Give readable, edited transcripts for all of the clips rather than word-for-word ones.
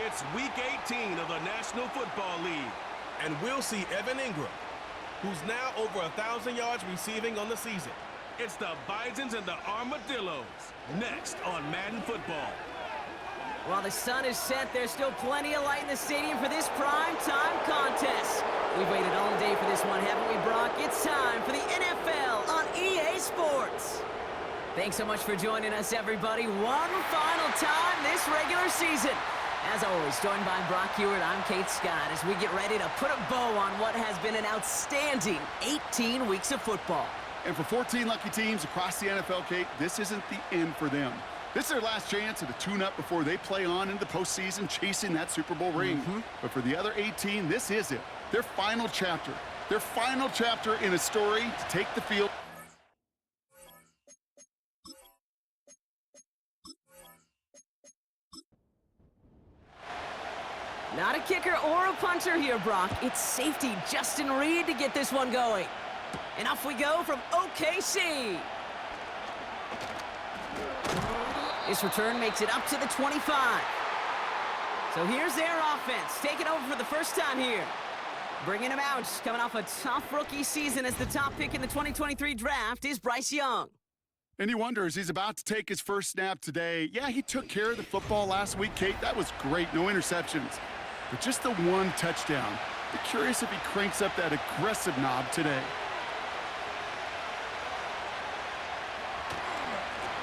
It's Week 18 of the National Football League. And we'll see Evan Ingram, who's now over 1,000 yards receiving on the season. It's the Bisons and the Armadillos, next on Madden Football. While the sun is set, there's still plenty of light in the stadium for this prime-time contest. We've waited all day for this one, haven't we, Brock? It's time for the NFL on EA Sports. Thanks so much for joining us, everybody. One final time this regular season. As always, joined by Brock Hewitt, I'm Kate Scott, as we get ready to put a bow on what has been an outstanding 18 weeks of football. And for 14 lucky teams across the NFL, Kate, this isn't the end for them. This is their last chance at a tune-up before they play on into the postseason chasing that Super Bowl ring. But for the other 18, this is it. Their final chapter. Their final chapter in a story to take the field. Not a kicker or a punter here, Brock. It's safety Justin Reed to get this one going. And off we go from OKC. This return makes it up to the 25. So here's their offense, taking over for the first time here. Bringing him out, coming off a tough rookie season as the top pick in the 2023 draft is Bryce Young. And he wonders, he's about to take his first snap today. Yeah, he took care of the football last week, Kate. That was great, no interceptions. But just the one touchdown. Be curious if he cranks up that aggressive knob today.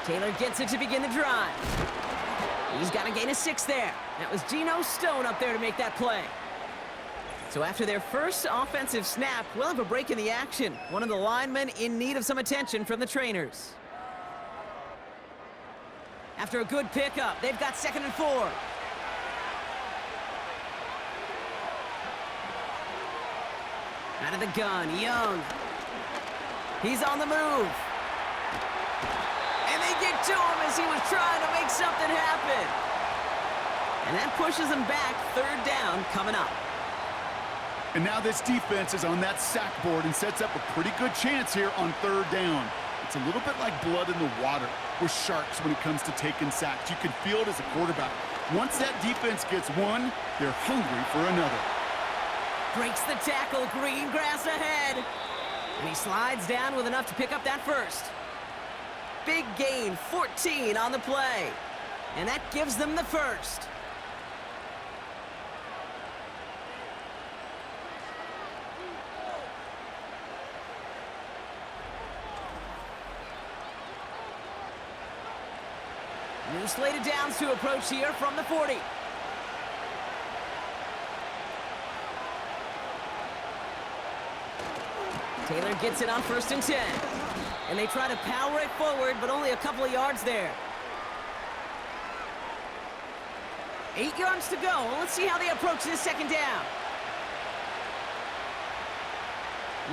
Taylor gets it to begin the drive. He's got a gain of 6 there. That was Geno Stone up there to make that play. So after their first offensive snap, we'll have a break in the action. One of the linemen in need of some attention from the trainers. After a good pickup, they've got 2nd and 4. Out of the gun, Young. He's on the move. And they get to him as he was trying to make something happen. And that pushes him back. 3rd down coming up. And now this defense is on that sack board and sets up a pretty good chance here on 3rd down. It's a little bit like blood in the water with sharks when it comes to taking sacks. You can feel it as a quarterback. Once that defense gets one, they're hungry for another. Breaks the tackle, green grass ahead. And he slides down with enough to pick up that first. Big gain, 14 on the play. And that gives them the first. New slate of downs to approach here from the 40. Taylor gets it on 1st and 10. And they try to power it forward, but only a couple of yards there. 8 yards to go. Let's see how they approach this 2nd down.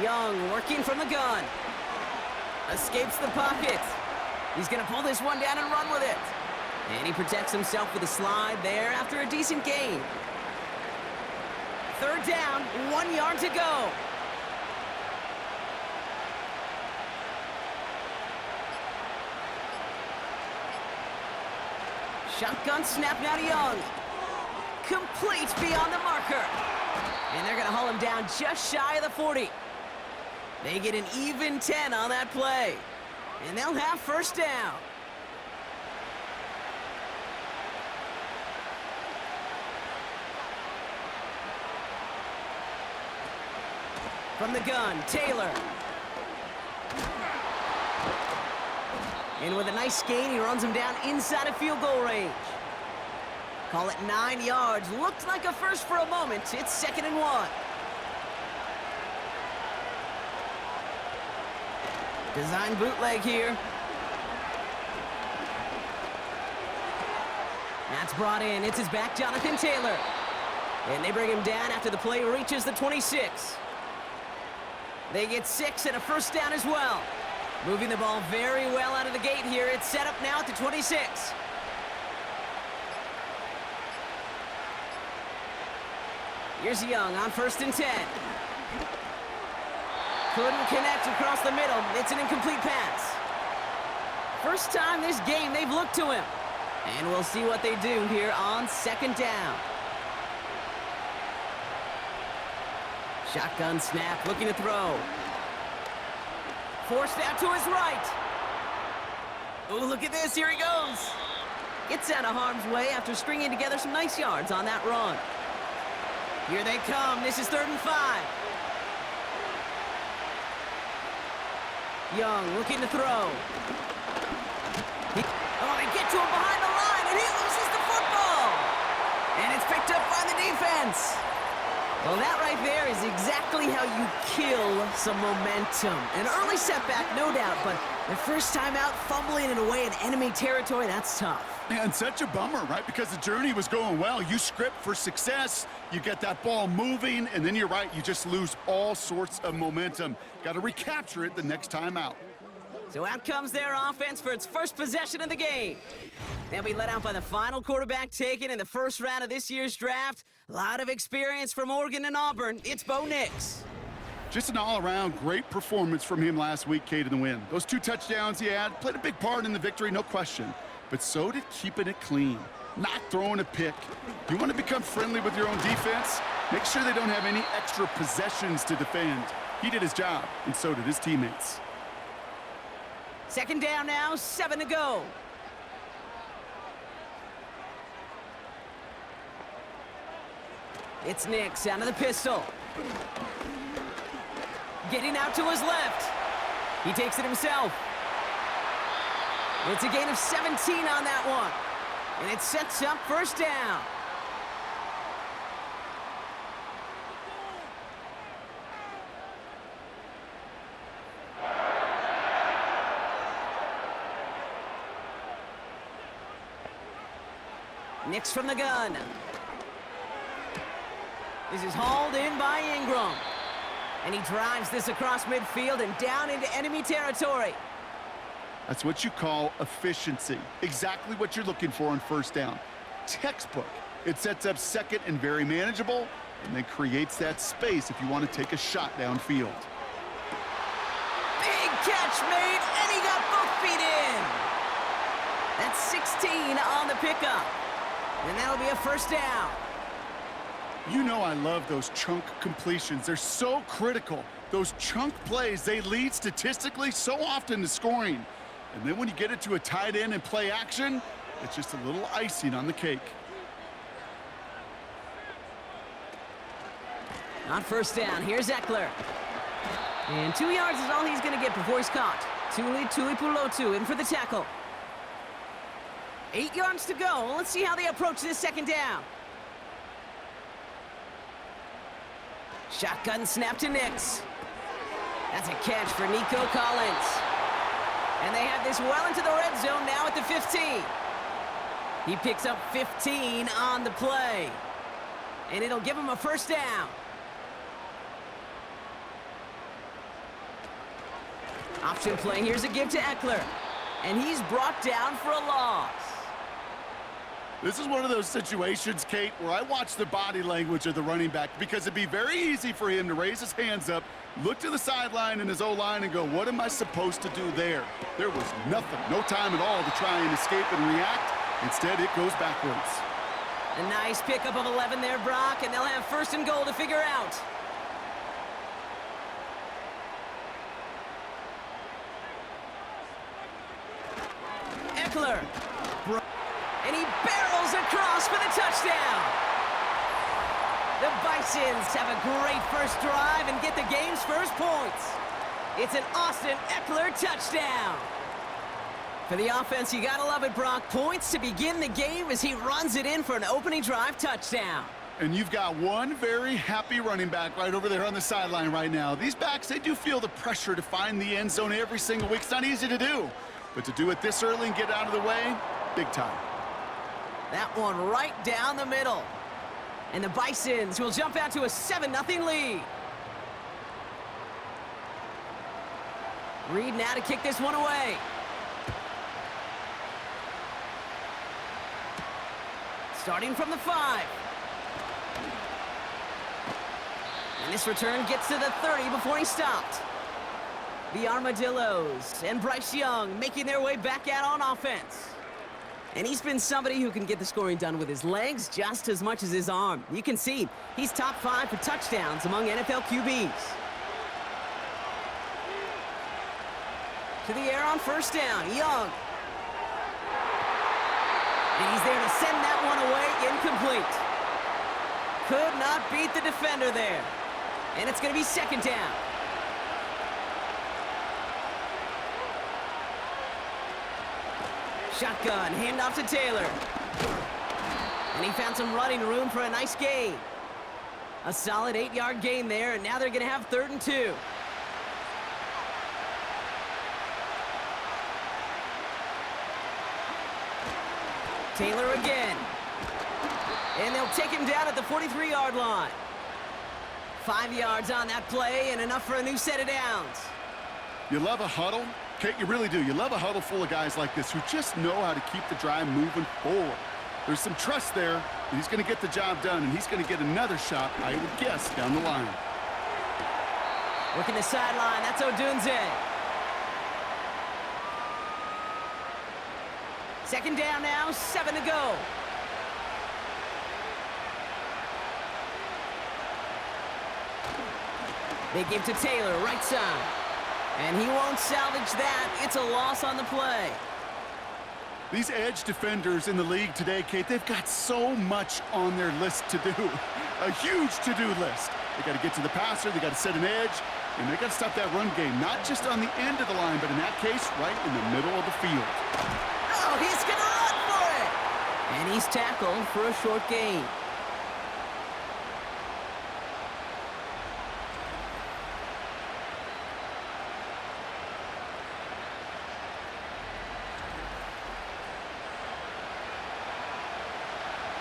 Young working from the gun. Escapes the pocket. He's going to pull this one down and run with it. And he protects himself with a slide there after a decent gain. 3rd down, 1 yard to go. Shotgun snap now to Young. Complete beyond the marker. And they're going to haul him down just shy of the 40. They get an even 10 on that play. And they'll have 1st down. From the gun, Taylor. And with a nice gain, he runs him down inside of field goal range. Call it 9 yards. Looked like a first for a moment. It's 2nd and 1. Design bootleg here. That's brought in. It's his back, Jonathan Taylor. And they bring him down after the play reaches the 26. They get 6 and a 1st down as well. Moving the ball very well out of the gate here. It's set up now at the 26. Here's Young on 1st and 10. Couldn't connect across the middle. It's an incomplete pass. First time this game they've looked to him. And we'll see what they do here on 2nd down. Shotgun snap, looking to throw. Forced out to his right. Oh, look at this, here he goes. Gets out of harm's way after stringing together some nice yards on that run. Here they come, this is 3rd and 5. Young looking to throw. They get to him behind the line, and he loses the football. And it's picked up by the defense. Well, that right there is exactly how you kill some momentum. An early setback, no doubt, but the first time out, fumbling it away in enemy territory, that's tough. And such a bummer, right? Because the journey was going well. You script for success, you get that ball moving, and then you're right, you just lose all sorts of momentum. Got to recapture it the next time out. So out comes their offense for its first possession of the game. They'll be let out by the final quarterback taken in the first round of this year's draft. A lot of experience from Oregon and Auburn. It's Bo Nix. Just an all-around great performance from him last week, Kate, in the win. Those 2 touchdowns he had played a big part in the victory, no question. But so did keeping it clean, not throwing a pick. You want to become friendly with your own defense? Make sure they don't have any extra possessions to defend. He did his job, and so did his teammates. 2nd down now, 7 to go. It's Nix out of the pistol. Getting out to his left. He takes it himself. It's a gain of 17 on that one. And it sets up 1st down. Nix from the gun. This is hauled in by Ingram. And he drives this across midfield and down into enemy territory. That's what you call efficiency. Exactly what you're looking for on 1st down. Textbook. It sets up 2nd and very manageable, and then creates that space if you want to take a shot downfield. Big catch made, and he got both feet in. That's 16 on the pickup. And that'll be a 1st down. You know I love those chunk completions. They're so critical. Those chunk plays, they lead statistically so often to scoring. And then when you get it to a tight end and play action, it's just a little icing on the cake. On 1st down, here's Eckler. And 2 yards is all he's going to get before he's caught. Tuli Tuipulotu in for the tackle. 8 yards to go. Let's see how they approach this 2nd down. Shotgun snap to Nix. That's a catch for Nico Collins. And they have this well into the red zone now at the 15. He picks up 15 on the play. And it'll give him a 1st down. Option play, here's a give to Eckler. And he's brought down for a loss. This is one of those situations, Kate, where I watch the body language of the running back because it'd be very easy for him to raise his hands up, look to the sideline in his O-line and go, what am I supposed to do there? There was nothing, no time at all to try and escape and react. Instead, it goes backwards. A nice pickup of 11 there, Brock, and they'll have 1st and goal to figure out. Eckler. And he barrels across for the touchdown. The Bisons have a great first drive and get the game's first points. It's an Austin Eckler touchdown. For the offense, you gotta love it, Brock. Points to begin the game as he runs it in for an opening drive touchdown. And you've got one very happy running back right over there on the sideline right now. These backs, they do feel the pressure to find the end zone every single week. It's not easy to do. But to do it this early and get out of the way, big time. That one right down the middle. And the Bisons will jump out to a 7-0 lead. Reed now to kick this one away. Starting from the 5. And this return gets to the 30 before he stopped. The Armadillos and Bryce Young making their way back out on offense. And he's been somebody who can get the scoring done with his legs just as much as his arm. You can see he's top 5 for touchdowns among NFL QBs. To the air on first down, Young. And he's there to send that one away, incomplete. Could not beat the defender there. And it's going to be second down. Shotgun, handoff to Taylor. And he found some running room for a nice gain. A solid 8-yard gain there, and now they're going to have 3rd and 2. Taylor again. And they'll take him down at the 43-yard line. 5 yards on that play and enough for a new set of downs. You love a huddle? Kate, you really do. You love a huddle full of guys like this who just know how to keep the drive moving forward. There's some trust there that he's going to get the job done, and he's going to get another shot, I would guess, down the line. Working the sideline, that's Odunze. Second down now, 7 to go. They give to Taylor, right side. And he won't salvage that. It's a loss on the play. These edge defenders in the league today, Kate, they've got so much on their list to do. A huge to-do list. They got to get to the passer, they got to set an edge, and they got to stop that run game, not just on the end of the line, but in that case, right in the middle of the field. Oh, he's going to run for it! And he's tackled for a short gain.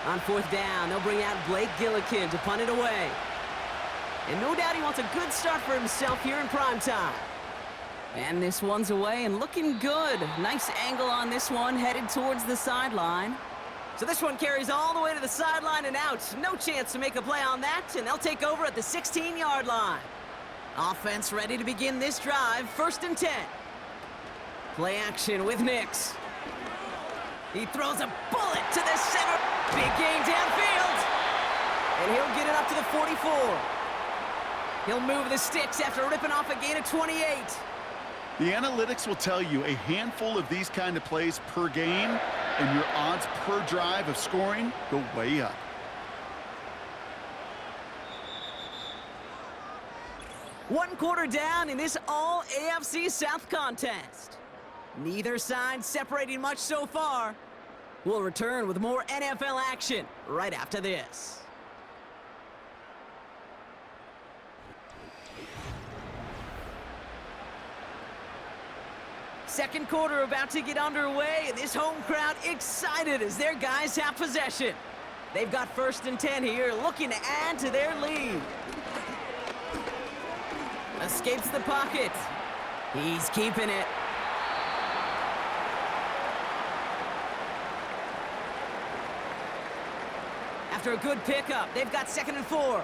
On 4th down, they'll bring out Blake Gillikin to punt it away. And no doubt he wants a good start for himself here in primetime. And this one's away and looking good. Nice angle on this one, headed towards the sideline. So this one carries all the way to the sideline and out. No chance to make a play on that, and they'll take over at the 16-yard line. Offense ready to begin this drive, 1st and 10. Play action with Nix. He throws a bullet to the center. Big gain downfield. And he'll get it up to the 44. He'll move the sticks after ripping off a gain of 28. The analytics will tell you a handful of these kind of plays per game, and your odds per drive of scoring go way up. One quarter down in this all AFC South contest. Neither side separating much so far. We'll return with more NFL action right after this. Second quarter about to get underway, and this home crowd excited as their guys have possession. They've got 1st and 10 here, looking to add to their lead. Escapes the pocket. He's keeping it. After a good pickup, they've got 2nd and 4.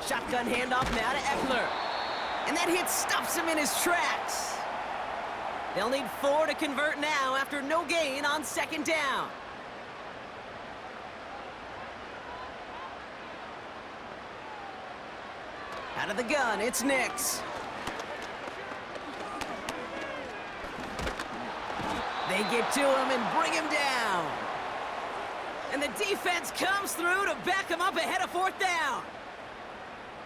Shotgun handoff now to Eckler. And that hit stops him in his tracks. They'll need 4 to convert now after no gain on 2nd down. Out of the gun, it's Nix. They get to him and bring him down. And the defense comes through to back him up ahead of 4th down.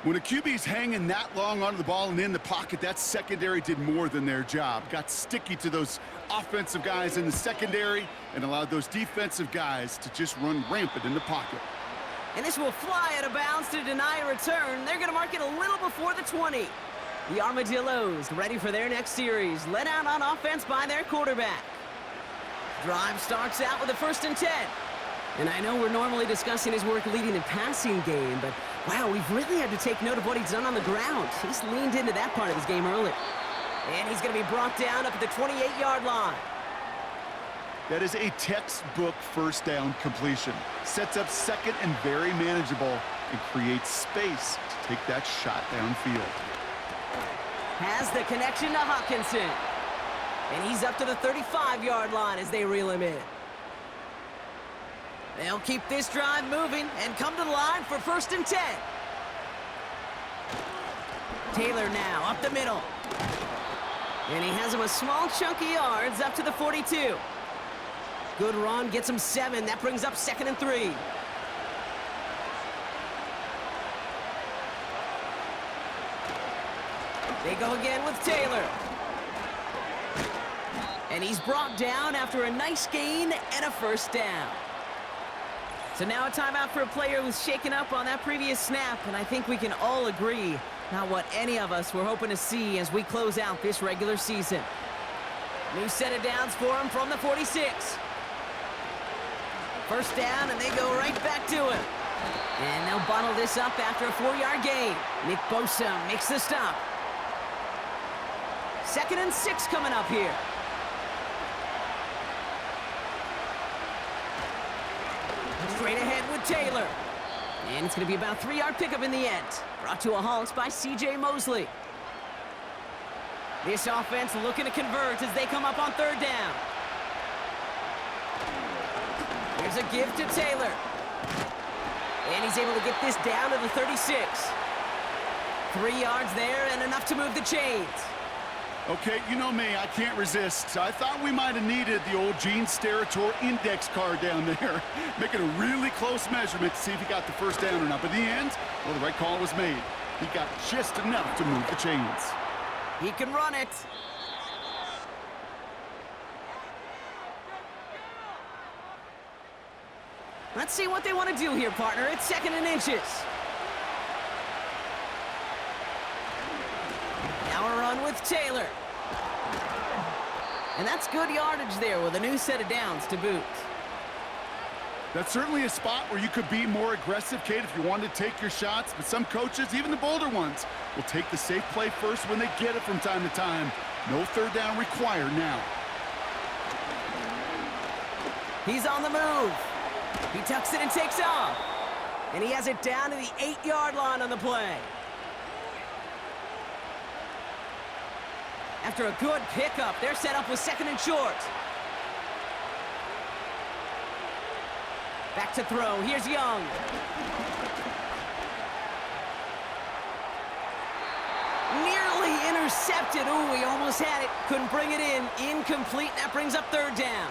When a QB's hanging that long onto the ball and in the pocket, that secondary did more than their job. Got sticky to those offensive guys in the secondary and allowed those defensive guys to just run rampant in the pocket. And this will fly out of bounds to deny a return. They're going to mark it a little before the 20. The Armadillos ready for their next series, led out on offense by their quarterback. Drive starts out with a 1st and 10. And I know we're normally discussing his work leading the passing game, but wow, we've really had to take note of what he's done on the ground. He's leaned into that part of his game early. And he's going to be brought down up at the 28-yard line. That is a textbook 1st down completion. Sets up 2nd and very manageable and creates space to take that shot downfield. Has the connection to Hawkinson. And he's up to the 35-yard line as they reel him in. They'll keep this drive moving and come to the line for 1st and 10. Taylor now up the middle. And he has him a small chunk of yards up to the 42. Good run, gets him 7. That brings up 2nd and 3. They go again with Taylor. And he's brought down after a nice gain and a 1st down. So now a timeout for a player who's shaken up on that previous snap, and I think we can all agree not what any of us were hoping to see as we close out this regular season. New set of downs for him from the 46. 1st down, and they go right back to him. And they'll bottle this up after a 4-yard gain. Nick Bosa makes the stop. 2nd and 6 coming up here. Straight ahead with Taylor. And it's going to be about a 3-yard pickup in the end. Brought to a halt by C.J. Mosley. This offense looking to convert as they come up on 3rd down. Here's a give to Taylor. And he's able to get this down to the 36. 3 yards there and enough to move the chains. Okay, you know me, I can't resist. I thought we might have needed the old Gene Steratore index card down there, making a really close measurement to see if he got the 1st down or not. But in the end, well, the right call was made. He got just enough to move the chains. He can run it. Let's see what they want to do here, partner. It's 2nd and inches. Now a run with Taylor. And that's good yardage there with a new set of downs to boot. That's certainly a spot where you could be more aggressive, Kate, if you wanted to take your shots. But some coaches, even the bolder ones, will take the safe play first when they get it from time to time. No 3rd down required now. He's on the move. He tucks it and takes off. And he has it down to the 8-yard line on the play. After a good pickup, they're set up with 2nd and short. Back to throw. Here's Young. Nearly intercepted. Ooh, he almost had it. Couldn't bring it in. Incomplete. That brings up 3rd down.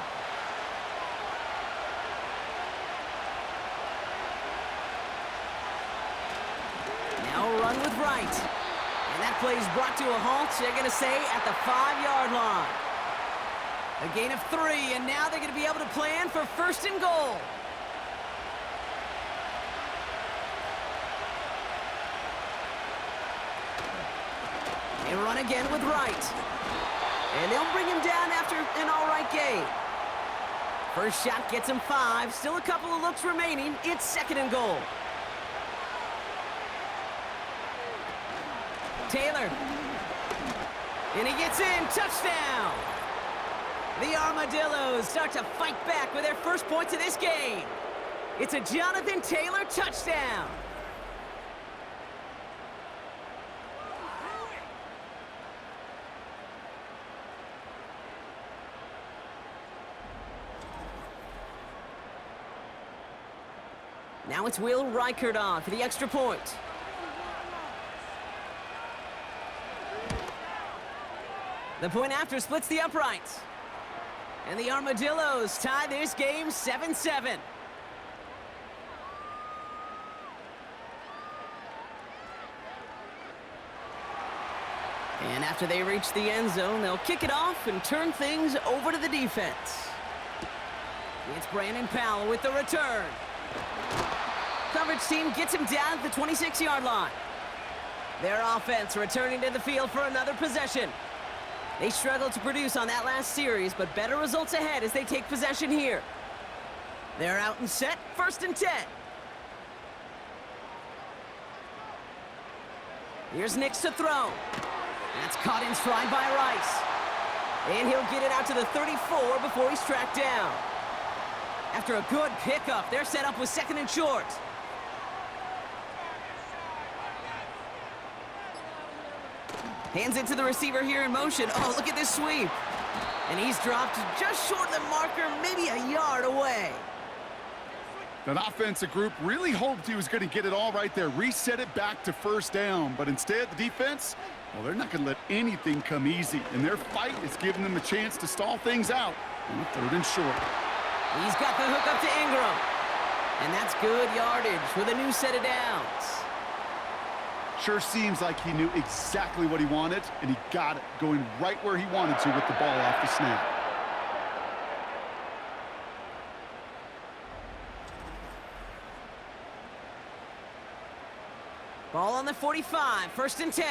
Now a run with Wright. And that play is brought to a halt, they're going to say, at the 5-yard line. A gain of 3, and now they're going to be able to plan for 1st and goal. They run again with Wright. And they'll bring him down after an all-right gain. First shot gets him 5. Still a couple of looks remaining. It's 2nd and goal. Taylor. And he gets in. Touchdown. The Armadillos start to fight back with their 1st points of this game. It's a Jonathan Taylor touchdown. Now it's Will Reichert on for the extra point. The point after splits the uprights. And the Armadillos tie this game 7-7. And after they reach the end zone, they'll kick it off and turn things over to the defense. It's Brandon Powell with the return. Coverage team gets him down at the 26-yard line. Their offense returning to the field for another possession. They struggled to produce on that last series, but better results ahead as they take possession here. They're out and set, 1st and 10. Here's Nix to throw. That's caught in stride by Rice. And he'll get it out to the 34 before he's tracked down. After a good pickup, they're set up with 2nd and short. Hands it to the receiver here in motion. Oh, look at this sweep. And he's dropped just short of the marker, maybe a yard away. That offensive group really hoped he was going to get it all right there, reset it back to first down. But instead, the defense, well, they're not going to let anything come easy. And their fight is giving them a chance to stall things out on 3rd and short. He's got the hook up to Ingram. And that's good yardage with a new set of downs. Sure seems like he knew exactly what he wanted, and he got it, going right where he wanted to with the ball off the snap. Ball on the 45, 1st and 10.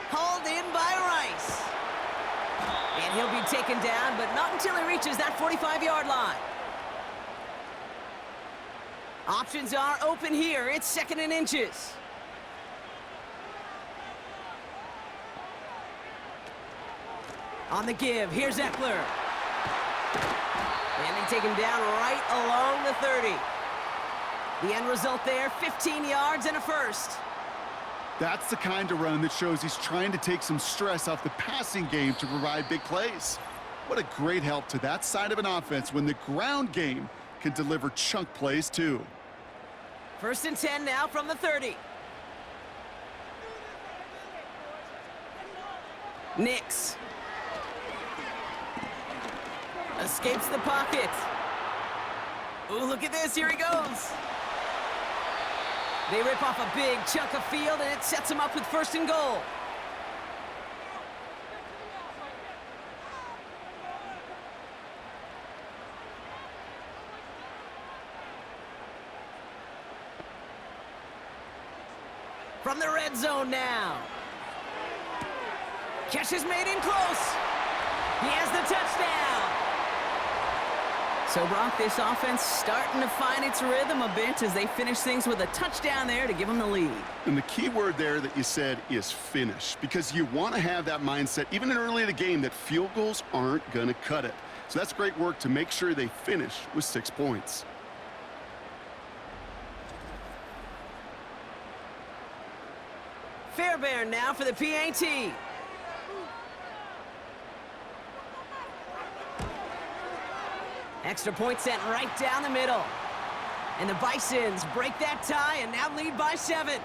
Hauled in by Rice. And he'll be taken down, but not until he reaches that 45-yard line. Options are open here. It's 2nd and inches. On the give, here's Eckler. And they take him down right along the 30. The end result there, 15 yards and a first. That's the kind of run that shows he's trying to take some stress off the passing game to provide big plays. What a great help to that side of an offense when the ground game can deliver chunk plays too. 1st and 10 now from the 30. Nix. Escapes the pocket. Ooh, look at this, here he goes. They rip off a big chunk of field, and it sets him up with 1st and goal. From the red zone now. Catch is made in close. He has the touchdown. So, Brock, this offense starting to find its rhythm a bit as they finish things with a touchdown there to give them the lead. And the key word there that you said is finish, because you want to have that mindset, even in early in the game, that field goals aren't going to cut it. So that's great work to make sure they finish with 6 points. Fairbairn now for the PAT. Extra point sent right down the middle. And the Bisons break that tie and now lead by 7.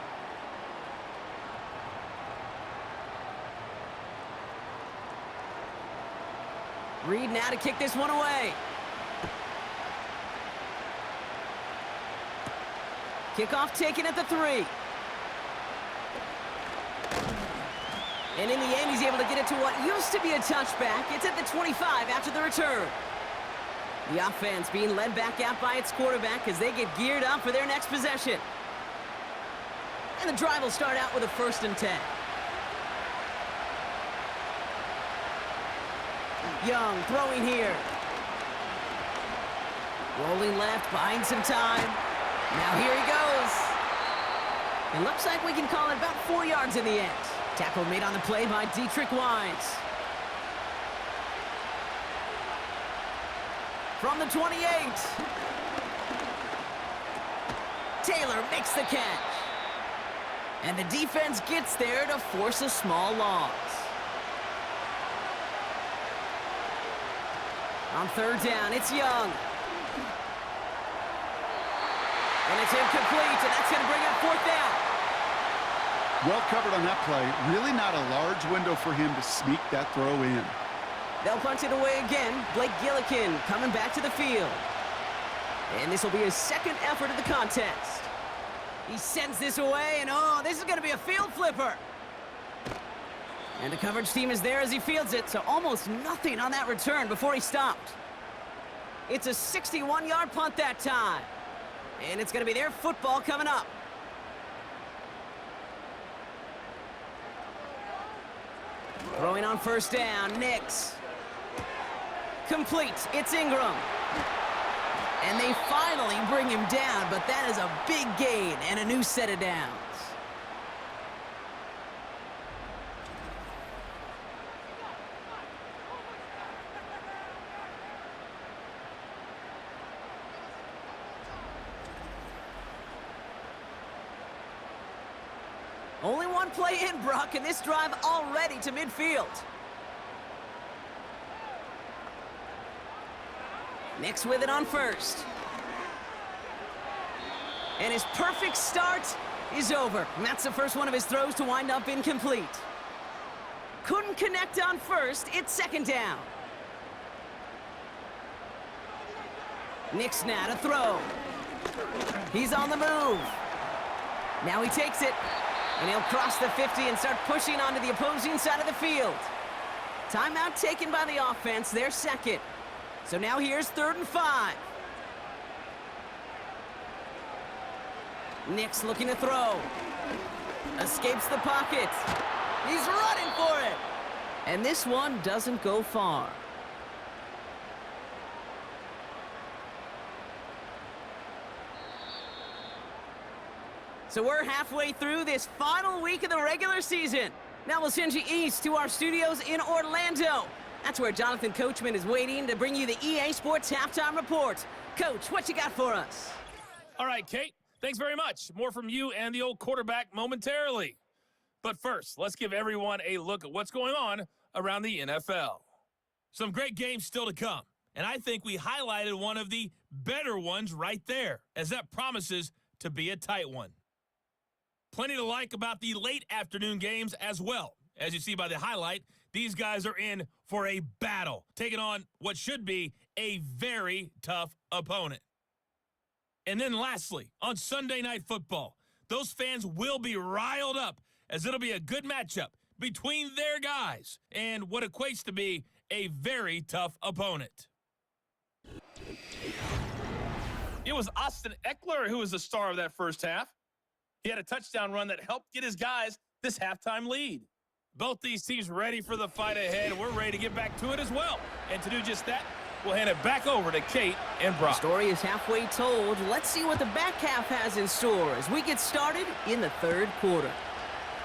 Reed now to kick this one away. Kickoff taken at the 3. And in the end, he's able to get it to what used to be a touchback. It's at the 25 after the return. The offense being led back out by its quarterback as they get geared up for their next possession. And the drive will start out with a 1st and 10. Young throwing here. Rolling left, buying some time. Now here he goes. It looks like we can call it about 4 yards in the end. Tackle made on the play by Dietrich Wines. From the 28. Taylor makes the catch. And the defense gets there to force a small loss. On 3rd down, it's Young. And it's incomplete, and that's going to bring up 4th down. Well covered on that play. Really not a large window for him to sneak that throw in. They'll punch it away again. Blake Gillikin coming back to the field. And this will be his 2nd effort of the contest. He sends this away, and oh, this is going to be a field flipper. And the coverage team is there as he fields it, so almost nothing on that return before he stopped. It's a 61-yard punt that time. And it's going to be their football coming up. Throwing on 1st down, Nix. Complete, it's Ingram. And they finally bring him down, but that is a big gain and a new set of downs. Only one play in, Brock, and this drive already to midfield. Nix with it on first. And his perfect start is over. And that's the first one of his throws to wind up incomplete. Couldn't connect on first. It's second down. Nix now to throw. He's on the move. Now he takes it. And he'll cross the 50 and start pushing onto the opposing side of the field. Timeout taken by the offense. Their second. So now here's 3rd and 5. Nix looking to throw. Escapes the pocket. He's running for it. And this one doesn't go far. So we're halfway through this final week of the regular season. Now we'll send you east to our studios in Orlando. That's where Jonathan Coachman is waiting to bring you the EA Sports Halftime Report. Coach, what you got for us? All right, Kate, thanks very much. More from you and the old quarterback momentarily. But first, let's give everyone a look at what's going on around the NFL. Some great games still to come, and I think we highlighted one of the better ones right there, as that promises to be a tight one. Plenty to like about the late afternoon games as well. As you see by the highlight, these guys are in for a battle, taking on what should be a very tough opponent. And then lastly, on Sunday Night Football, those fans will be riled up as it'll be a good matchup between their guys and what equates to be a very tough opponent. It was Austin Eckler who was the star of that first half. He had a touchdown run that helped get his guys this halftime lead. Both these teams ready for the fight ahead. We're ready to get back to it as well. And to do just that, we'll hand it back over to Kate and Brock. The story is halfway told. Let's see what the back half has in store as we get started in the 3rd quarter.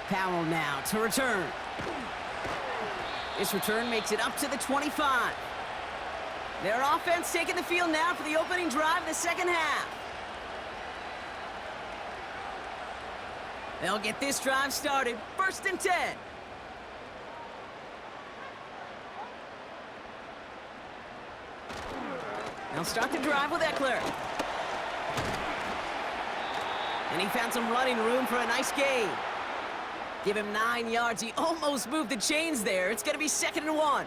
Powell now to return. This return makes it up to the 25. Their offense taking the field now for the opening drive of the second half. They'll get this drive started. 1st and 10. They'll start the drive with Eckler. And he found some running room for a nice gain. Give him 9 yards. He almost moved the chains there. It's going to be 2nd and 1.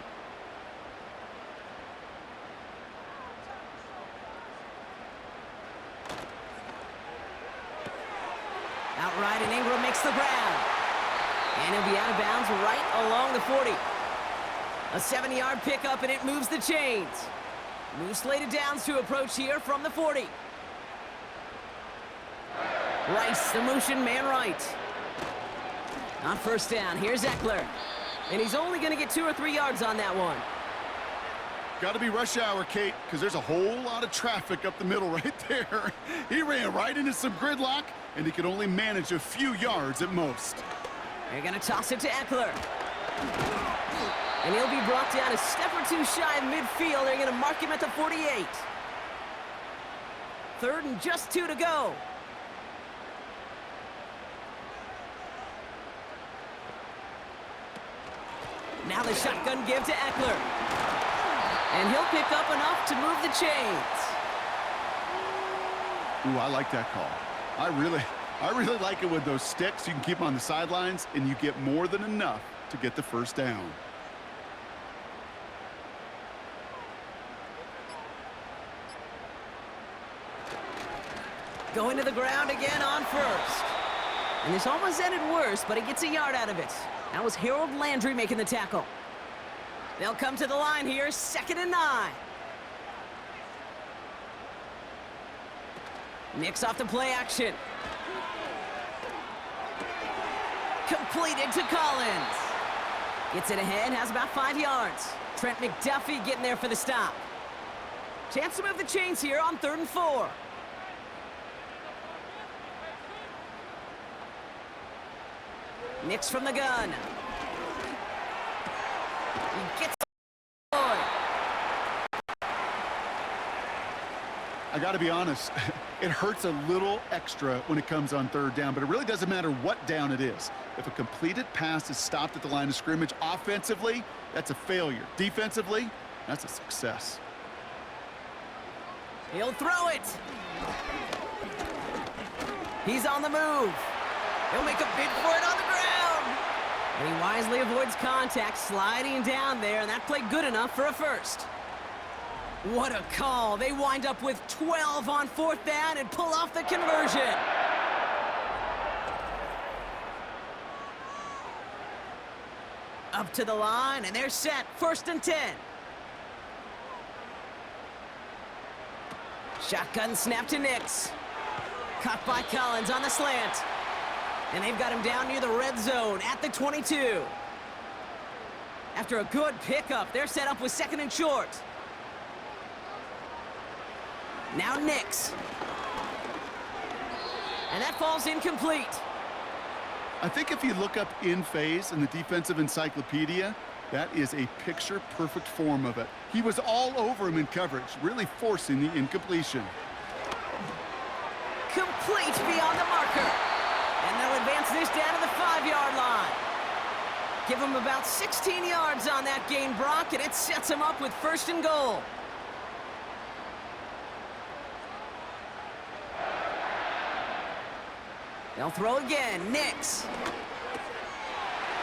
Outright, and Ingram makes the grab. And he'll be out of bounds right along the 40. A 7-yard pickup, and it moves the chains. New slated downs to approach here from the 40. Rice, the motion man right. On 1st down, here's Eckler. And he's only going to get 2 or 3 yards on that one. Got to be rush hour, Kate, because there's a whole lot of traffic up the middle right there. He ran right into some gridlock, and he could only manage a few yards at most. They're going to toss it to Eckler. And he'll be brought down a step or two shy of midfield. They're going to mark him at the 48. 3rd and just 2 to go. Now the shotgun give to Eckler. And he'll pick up enough to move the chains. Ooh, I like that call. I really like it with those sticks. You can keep them on the sidelines, and you get more than enough to get the 1st down. Going to the ground again on 1st. And this almost ended worse, but he gets a yard out of it. That was Harold Landry making the tackle. They'll come to the line here, 2nd and 9. Nix off the play action. Completed to Collins. Gets it ahead, has about 5 yards. Trent McDuffie getting there for the stop. Chance to move the chains here on 3rd and 4. Nix from the gun. He gets I got to be honest. It hurts a little extra when it comes on third down, but it really doesn't matter what down it is. If a completed pass is stopped at the line of scrimmage offensively, that's a failure. Defensively, that's a success. He'll throw it. He's on the move. He'll make a bid for it on the ground. And he wisely avoids contact, sliding down there, and that played good enough for a first. What a call. They wind up with 12 on fourth down and pull off the conversion. Up to the line, and they're set. 1st and 10. Shotgun snap to Nix. Caught by Collins on the slant. And they've got him down near the red zone at the 22. After a good pickup, they're set up with 2nd and short. Now Nix. And that falls incomplete. I think if you look up in phase in the defensive encyclopedia, that is a picture-perfect form of it. He was all over him in coverage, really forcing the incompletion. Complete beyond the marker. And they'll advance this down to the 5-yard line. Give him about 16 yards on that gain, Brock, and it sets him up with 1st and goal. They'll throw again. Nix.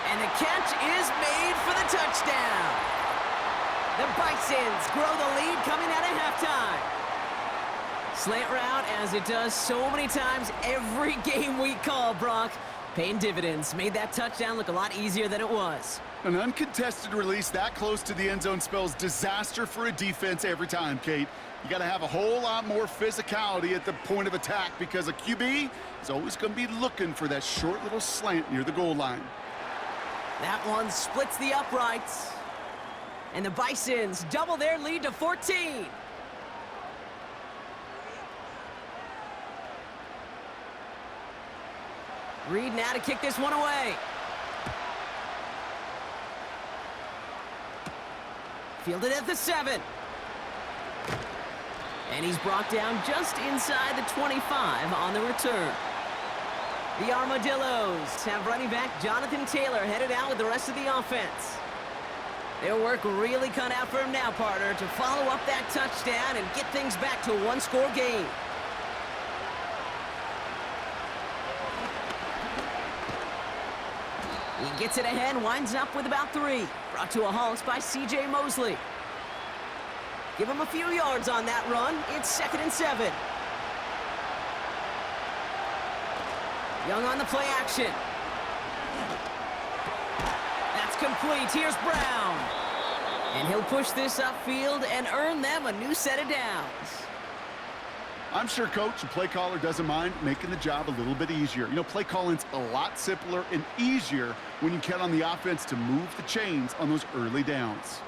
And the catch is made for the touchdown. The Bisons grow the lead coming out of halftime. Slant route, as it does so many times every game we call, Brock. Paying dividends. Made that touchdown look a lot easier than it was. An uncontested release that close to the end zone spells disaster for a defense every time, Kate. You got to have a whole lot more physicality at the point of attack because a QB is always going to be looking for that short little slant near the goal line. That one splits the uprights. And the Bisons double their lead to 14. Reed now to kick this one away. Fielded at the 7. And he's brought down just inside the 25 on the return. The Armadillos have running back Jonathan Taylor headed out with the rest of the offense. Their work really cut out for him now, partner, to follow up that touchdown and get things back to a one-score game. He gets it ahead, winds up with about 3. Brought to a halt by C.J. Mosley. Give him a few yards on that run. It's 2nd and 7. Young on the play action. That's complete. Here's Brown. And he'll push this upfield and earn them a new set of downs. I'm sure coach and play caller doesn't mind making the job a little bit easier. You know, play calling's a lot simpler and easier when you count on the offense to move the chains on those early downs.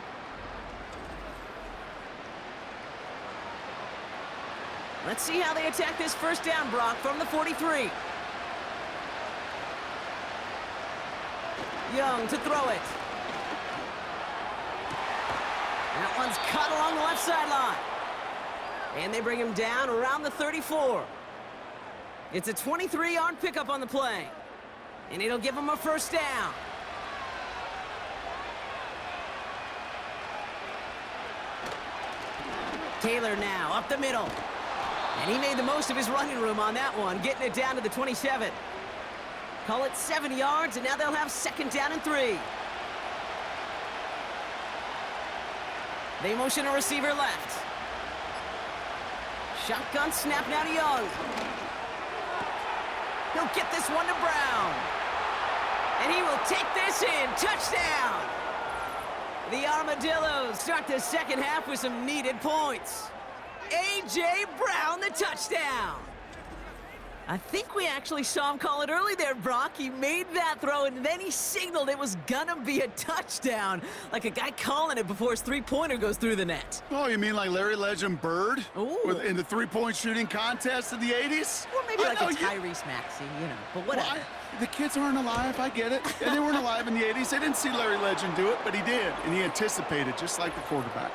Let's see how they attack this 1st down, Brock, from the 43. Young to throw it. That one's cut along the left sideline. And they bring him down around the 34. It's a 23-yard pickup on the play. And it'll give him a 1st down. Taylor now up the middle. And he made the most of his running room on that one, getting it down to the 27. Call it 7 yards, and now they'll have 2nd down and 3. They motion a receiver left. Shotgun snap now to Young. He'll get this one to Brown. And he will take this in. Touchdown! The Armadillos start the 2nd half with some needed points. A.J. Brown, the touchdown. I think we actually saw him call it early there, Brock. He made that throw, and then he signaled it was gonna be a touchdown. Like a guy calling it before his three-pointer goes through the net. Oh, you mean like Larry Legend Bird? Ooh. In the three-point shooting contest in the 80s? Or maybe like a Tyrese Maxey, you know, but whatever. Well, the kids aren't alive, I get it. And they weren't alive in the 80s. They didn't see Larry Legend do it, but he did, and he anticipated just like the quarterback.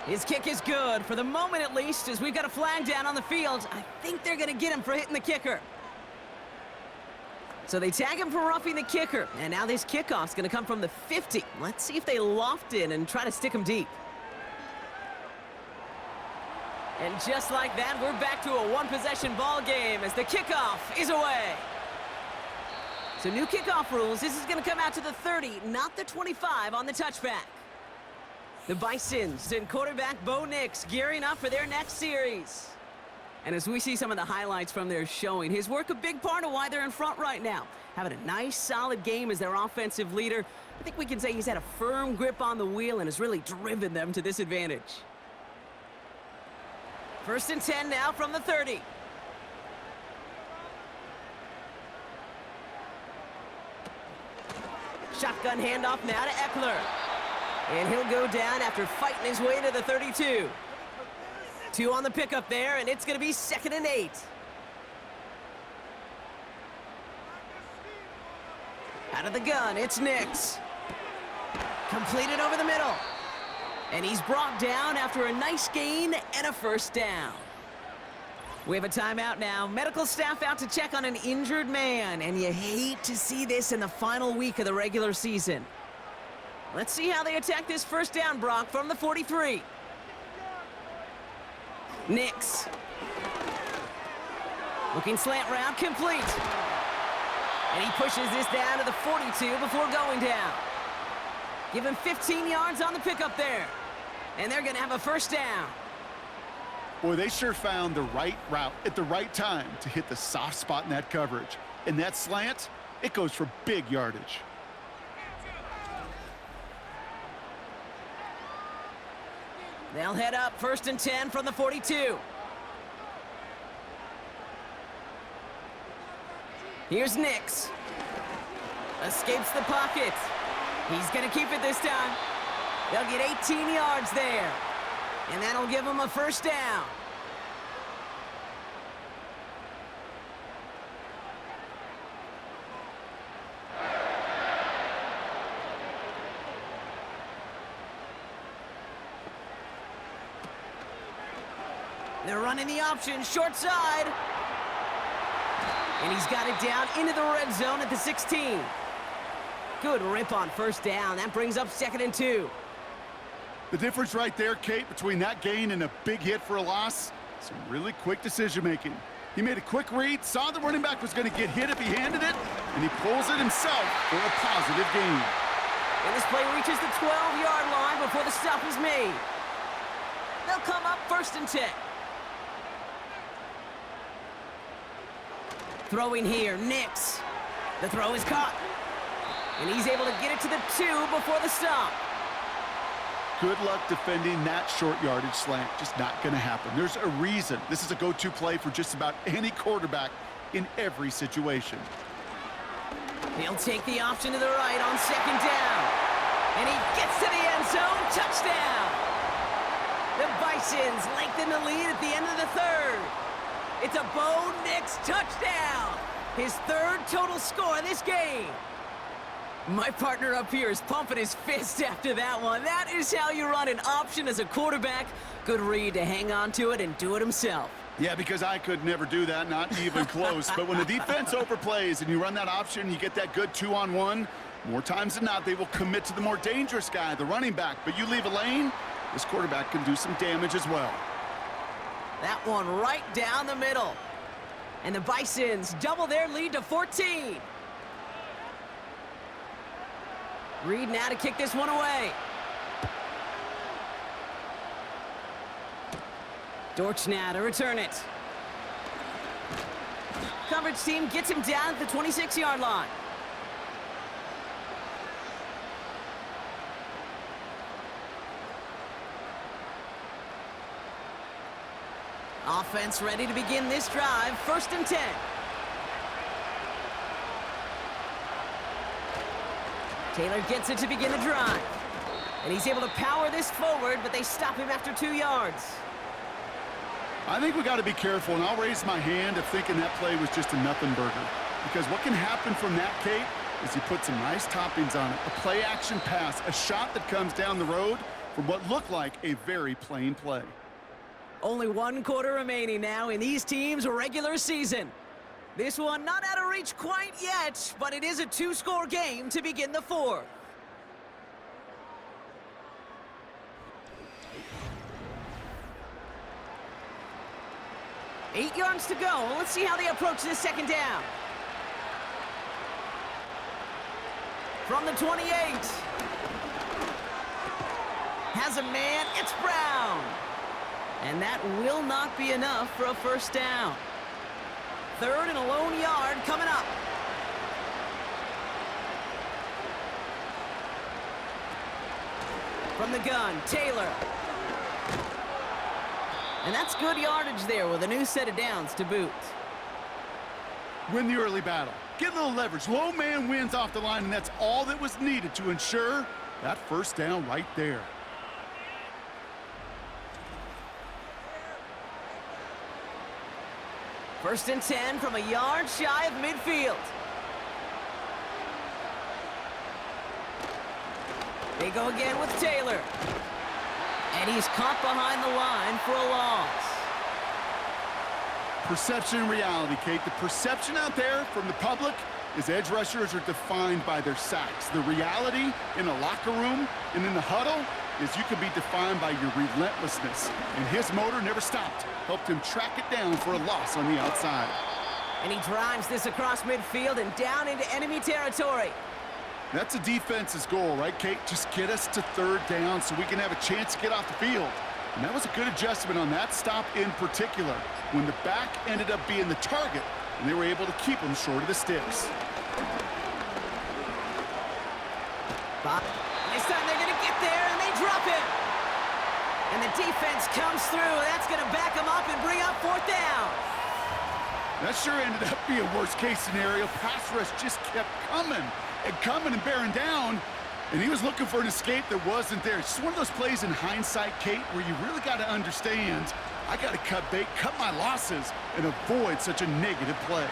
His kick is good, for the moment at least, as we've got a flag down on the field. I think they're going to get him for hitting the kicker. So they tag him for roughing the kicker, and now this kickoff's going to come from the 50. Let's see if they loft in and try to stick him deep. And just like that, we're back to a one-possession ball game as the kickoff is away. So new kickoff rules. This is going to come out to the 30, not the 25 on the touchback. The Bisons and quarterback Bo Nix gearing up for their next series. And as we see some of the highlights from their showing, his work a big part of why they're in front right now. Having a nice, solid game as their offensive leader. I think we can say he's had a firm grip on the wheel and has really driven them to this advantage. 1st and 10 now from the 30. Shotgun handoff now to Eckler. And he'll go down after fighting his way to the 32. 2 on the pickup there, and it's going to be 2nd and 8. Out of the gun, it's Nix. Completed over the middle. And he's brought down after a nice gain and a 1st down. We have a timeout now. Medical staff out to check on an injured man, and you hate to see this in the final week of the regular season. Let's see how they attack this 1st down, Brock, from the 43. Nix. Looking slant route, complete. And he pushes this down to the 42 before going down. Give him 15 yards on the pickup there. And they're going to have a 1st down. Boy, they sure found the right route at the right time to hit the soft spot in that coverage. And that slant, it goes for big yardage. They'll head up 1st and 10 from the 42. Here's Nix. Escapes the pocket. He's going to keep it this time. They'll get 18 yards there. And that'll give them a 1st down. They're running the option, short side. And he's got it down into the red zone at the 16. Good rip on 1st down. That brings up 2nd and 2. The difference right there, Kate, between that gain and a big hit for a loss, some really quick decision-making. He made a quick read, saw the running back was going to get hit if he handed it, and he pulls it himself for a positive gain. And this play reaches the 12-yard line before the stop is made. They'll come up 1st and 10. Throwing here, Nix. The throw is caught. And he's able to get it to the 2 before the stop. Good luck defending that short yardage slant. Just not going to happen. There's a reason. This is a go-to play for just about any quarterback in every situation. He'll take the option to the right on 2nd down. And he gets to the end zone. Touchdown! The Bisons lengthen the lead at the end of the 3rd. It's a Bo Nix touchdown! His 3rd total score in this game. My partner up here is pumping his fist after that one. That is how you run an option as a quarterback. Good read to hang on to it and do it himself. Yeah, because I could never do that, not even close. But when the defense overplays and you run that option, you get that good 2-on-1, more times than not, they will commit to the more dangerous guy, the running back. But you leave a lane, this quarterback can do some damage as well. That one right down the middle. And the Bisons double their lead to 14. Reed now to kick this one away. Dortch now to return it. Coverage team gets him down at the 26-yard line. Offense ready to begin this drive. 1st and 10. Taylor gets it to begin the drive. And he's able to power this forward, but they stop him after 2 yards. I think we got to be careful, and I'll raise my hand of thinking that play was just a nothing burger. Because what can happen from that, Kate, is you put some nice toppings on it. A play-action pass, a shot that comes down the road from what looked like a very plain play. Only one quarter remaining now in these teams' regular season. This one not out of reach quite yet, but it is a two-score game to begin the fourth. Eight yards to go. Let's see how they approach this second down. From the 28. Has a man. It's Brown. And that will not be enough for a first down. Third and a lone yard coming up. From the gun, Taylor. And that's good yardage there with a new set of downs to boot. Win the early battle. Get a little leverage. Low man wins off the line, and that's all that was needed to ensure that first down right there. First and 10 from a yard shy of midfield. They go again with Taylor. And he's caught behind the line for a loss. Perception and reality, Kate. The perception out there from the public is edge rushers are defined by their sacks. The reality in a locker room and in the huddle is you can be defined by your relentlessness. And his motor never stopped. Helped him track it down for a loss on the outside. And he drives this across midfield and down into enemy territory. That's a defense's goal, right, Kate? Just get us to third down so we can have a chance to get off the field. And that was a good adjustment on that stop in particular, when the back ended up being the target, and they were able to keep him short of the sticks. But this time they're going to get there, and they drop him. And the defense comes through. That's going to back him up and bring up fourth down. That sure ended up being a worst-case scenario. Pass rush just kept coming and bearing down, and he was looking for an escape that wasn't there. It's just one of those plays in hindsight, Kate, where you really got to understand, I got to cut bait, cut my losses, and avoid such a negative play.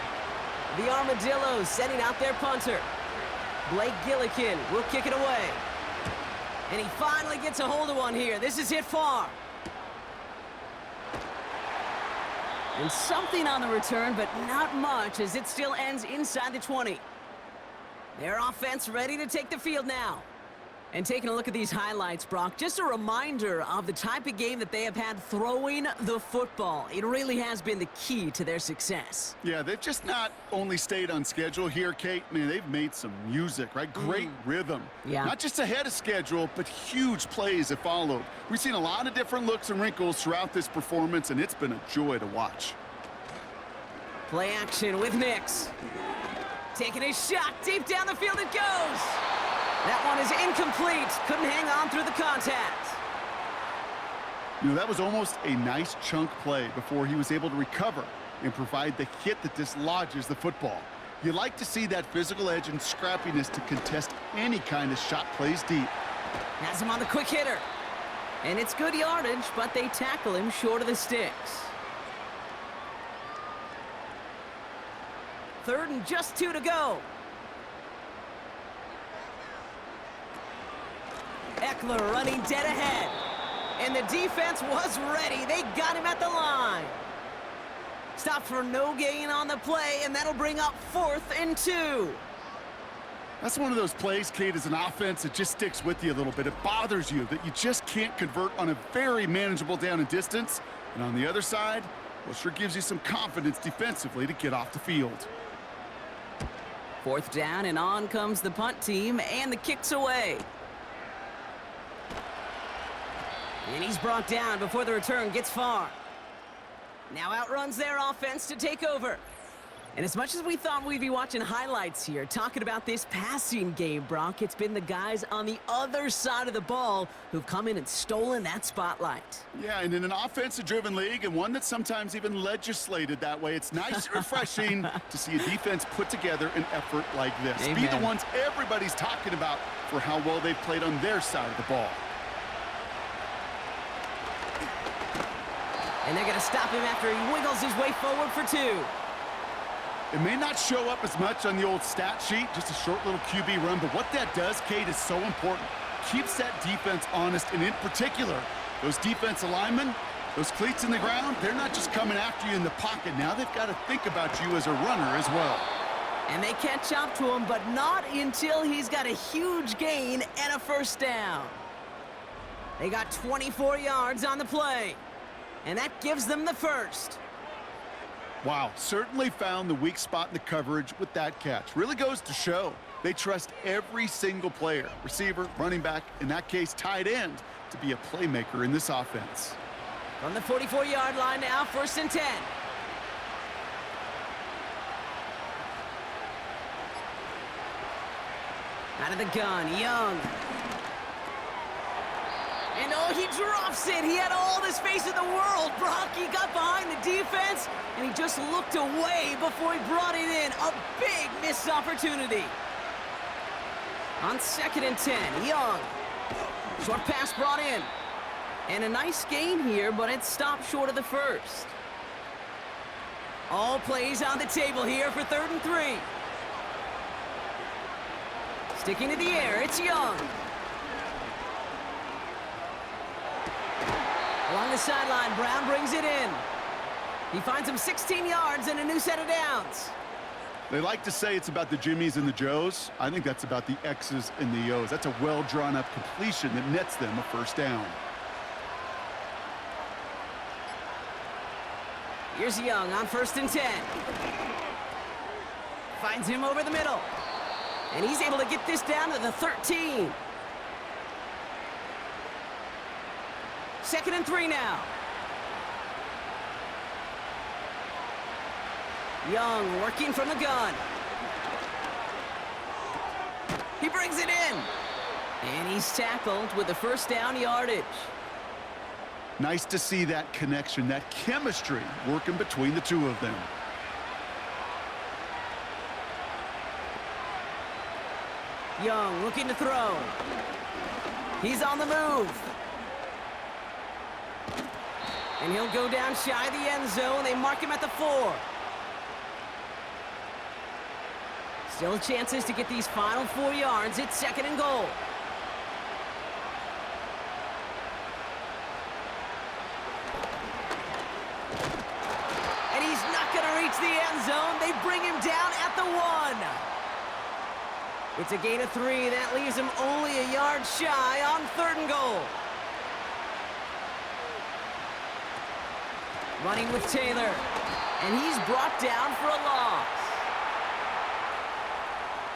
The Armadillos sending out their punter. Blake Gillikin will kick it away. And he finally gets a hold of one here. This is hit far. And something on the return, but not much, as it still ends inside the 20. Their offense ready to take the field now. And taking a look at these highlights, Brock, just a reminder of the type of game that they have had throwing the football. It really has been the key to their success. Yeah, they've just not only stayed on schedule here, Kate. Man, they've made some music, right? Great rhythm. Yeah. Not just ahead of schedule, but huge plays have followed. We've seen a lot of different looks and wrinkles throughout this performance, and it's been a joy to watch. Play action with Nix. Taking a shot deep down the field it goes. That one is incomplete. Couldn't hang on through the contact. You know, that was almost a nice chunk play before he was able to recover and provide the hit that dislodges the football. You like to see that physical edge and scrappiness to contest any kind of shot plays deep. Has him on the quick hitter. And it's good yardage, but they tackle him short of the sticks. Third and just 2 to go. Eckler running dead ahead. And the defense was ready. They got him at the line. Stopped for no gain on the play, and that'll bring up 4th and 2. That's one of those plays, Kate, as an offense that just sticks with you a little bit. It bothers you that you just can't convert on a very manageable down and distance. And on the other side, well, sure gives you some confidence defensively to get off the field. 4th down, and on comes the punt team, and the kick's away. And he's brought down before the return gets far. Now outruns their offense to take over. And as much as we thought we'd be watching highlights here, talking about this passing game, Brock, it's been the guys on the other side of the ball who've come in and stolen that spotlight. Yeah, and in an offensive-driven league, and one that's sometimes even legislated that way, it's nice and refreshing to see a defense put together an effort like this. Amen. Be the ones everybody's talking about for how well they've played on their side of the ball. And they're going to stop him after he wiggles his way forward for 2. It may not show up as much on the old stat sheet, just a short little QB run, but what that does, Kate, is so important. keeps that defense honest, and in particular, those defensive linemen, those cleats in the ground, they're not just coming after you in the pocket. Now they've got to think about you as a runner as well. And they catch up to him, but not until he's got a huge gain and a first down. They got 24 yards on the play, and that gives them the first. Wow, certainly found the weak spot in the coverage with that catch. Really goes to show they trust every single player, receiver, running back, in that case, tight end, to be a playmaker in this offense. From the 44-yard line now, 1st and 10. Out of the gun, Young. And oh, he drops it. He had all the space in the world. Brock, he got behind the defense, and he just looked away before he brought it in. A big missed opportunity. On 2nd and 10, Young. Short pass brought in. And a nice gain here, but it stopped short of the first. All plays on the table here for 3rd and 3. Sticking to the air, it's Young. Along the sideline, Brown brings it in. He finds him 16 yards and a new set of downs. They like to say it's about the Jimmies and the Joes. I think that's about the X's and the O's. That's a well-drawn-up completion that nets them a first down. Here's Young on 1st and 10. Finds him over the middle. And he's able to get this down to the 13. 2nd and 3 now. Young working from the gun. He brings it in. And he's tackled with the first down yardage. Nice to see that connection, that chemistry working between the two of them. Young looking to throw. He's on the move. And he'll go down shy of the end zone. They mark him at the 4. Still chances to get these final 4 yards. It's 2nd and goal. And he's not going to reach the end zone. They bring him down at the 1. It's a gain of 3. That leaves him only a yard shy on 3rd and goal. Running with Taylor. And he's brought down for a loss.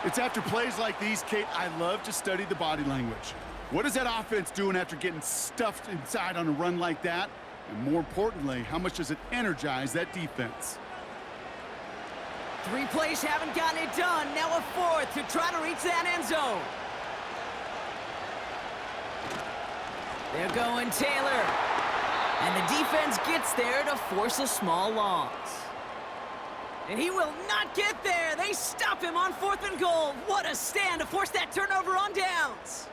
It's after plays like these, Kate, I love to study the body language. What is that offense doing after getting stuffed inside on a run like that? And more importantly, how much does it energize that defense? 3 plays haven't gotten it done. Now a 4th to try to reach that end zone. They're going Taylor. And the defense gets there to force a small loss. And he will not get there. They stop him on 4th and goal. What a stand to force that turnover on downs.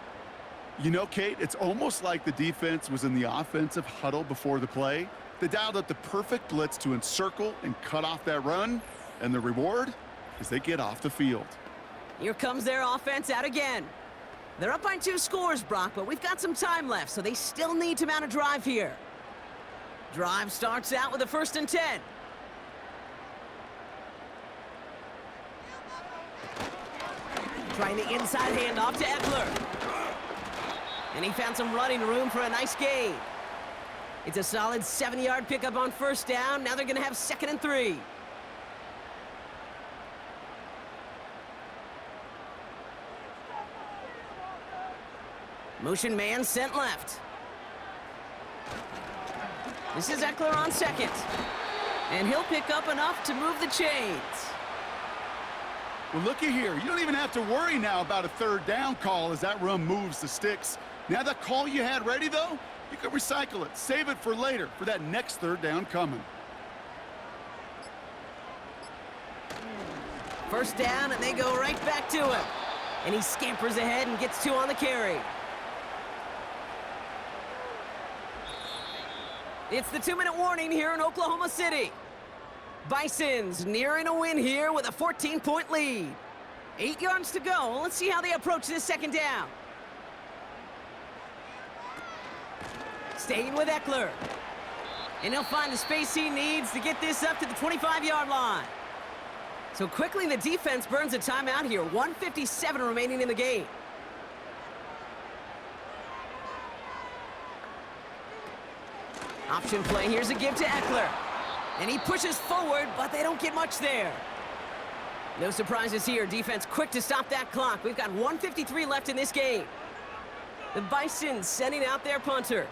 You know, Kate, it's almost like the defense was in the offensive huddle before the play. They dialed up the perfect blitz to encircle and cut off that run. And the reward is they get off the field. Here comes their offense out again. They're up by 2 scores, Brock, but we've got some time left, so they still need to mount a drive here. Drive starts out with a 1st and 10. Trying the inside handoff to Eckler. And he found some running room for a nice gain. It's a solid 7-yard pickup on 1st down. Now they're going to have 2nd and 3. Motion man sent left. This is Eckler on 2nd. And he'll pick up enough to move the chains. Well, looky here. You don't even have to worry now about a 3rd down call as that run moves the sticks. Now that call you had ready, though, you can recycle it. Save it for later, for that next 3rd down coming. 1st down, and they go right back to him. And he scampers ahead and gets 2 on the carry. It's the 2-minute warning here in Oklahoma City. Bisons nearing a win here with a 14-point lead. 8 yards to go. Let's see how they approach this 2nd down. staying with Eckler. And he'll find the space he needs to get this up to the 25-yard line. So quickly the defense burns a timeout here. 1:57 remaining in the game. Option play. Here's a give to Eckler. And he pushes forward, but they don't get much there. No surprises here. Defense quick to stop that clock. We've got 1:53 left in this game. The Bisons sending out their punter.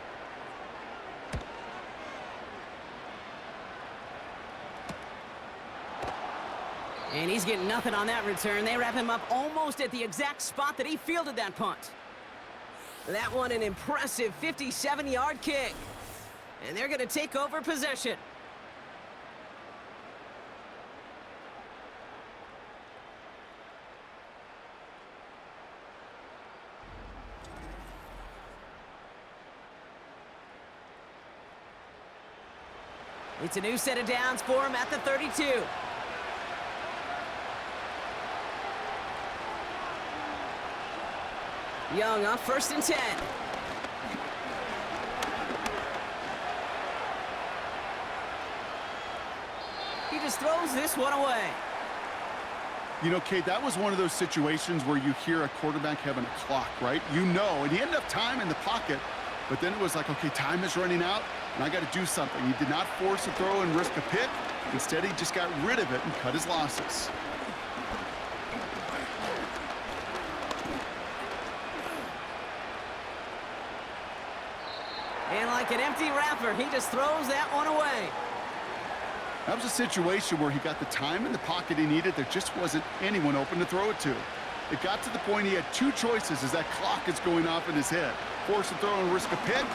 And he's getting nothing on that return. They wrap him up almost at the exact spot that he fielded that punt. That one an impressive 57-yard kick. And they're going to take over possession. It's a new set of downs for him at the 32. Young up 1st and 10. He just throws this one away. You know, Kate, that was one of those situations where you hear a quarterback having a clock, right? You know, and he ended up time in the pocket, but then it was like, okay, time is running out, and I got to do something. He did not force a throw and risk a pick. Instead, he just got rid of it and cut his losses. And like an empty wrapper, he just throws that one away. That was a situation where he got the time in the pocket he needed. There just wasn't anyone open to throw it to. It got to the point he had two choices as that clock is going off in his head. Force a throw and risk a pick,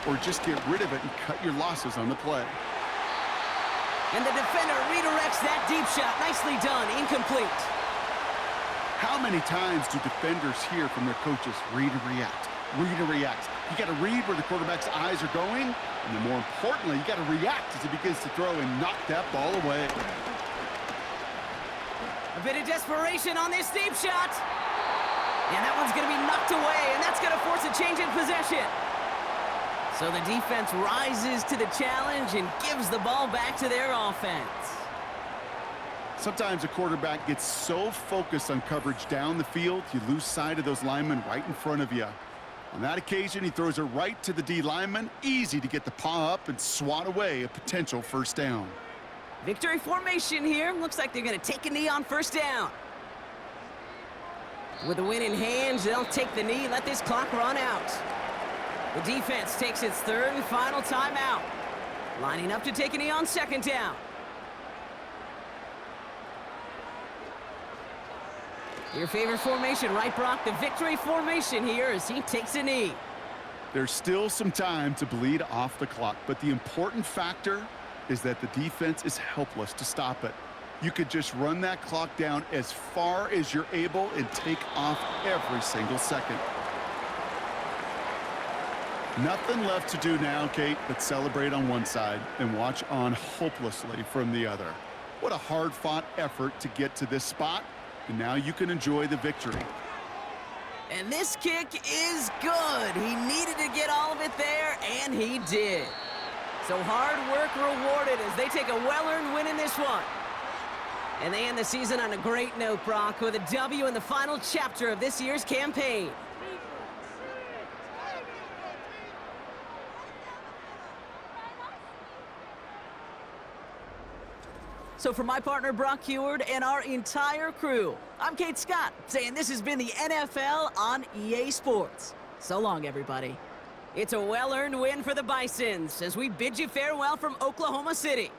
or just get rid of it and cut your losses on the play. And the defender redirects that deep shot. Nicely done. Incomplete. How many times do defenders hear from their coaches, read and react, read and react? You got to read where the quarterback's eyes are going, and then more importantly, you got to react as he begins to throw and knock that ball away. A bit of desperation on this deep shot. And that one's going to be knocked away, and that's going to force a change in possession. So the defense rises to the challenge and gives the ball back to their offense. Sometimes a quarterback gets so focused on coverage down the field, you lose sight of those linemen right in front of you. On that occasion, he throws it right to the D lineman. Easy to get the paw up and swat away a potential first down. Victory formation here. Looks like they're going to take a knee on 1st down. With the win in hand, they'll take the knee, let this clock run out. The defense takes its 3rd and final timeout. Lining up to take a knee on 2nd down. Your favorite formation, right, Brock? The victory formation here as he takes a knee. There's still some time to bleed off the clock, but the important factor is that the defense is helpless to stop it. You could just run that clock down as far as you're able and take off every single second. Nothing left to do now, Kate, but celebrate on one side and watch on hopelessly from the other. What a hard-fought effort to get to this spot. And now you can enjoy the victory. And this kick is good. He needed to get all of it there, and he did. So hard work rewarded as they take a well-earned win in this one. And they end the season on a great note, Brock, with a W in the final chapter of this year's campaign. So for my partner, Brock Heward, and our entire crew, I'm Kate Scott, saying this has been the NFL on EA Sports. So long, everybody. It's a well-earned win for the Bisons as we bid you farewell from Oklahoma City.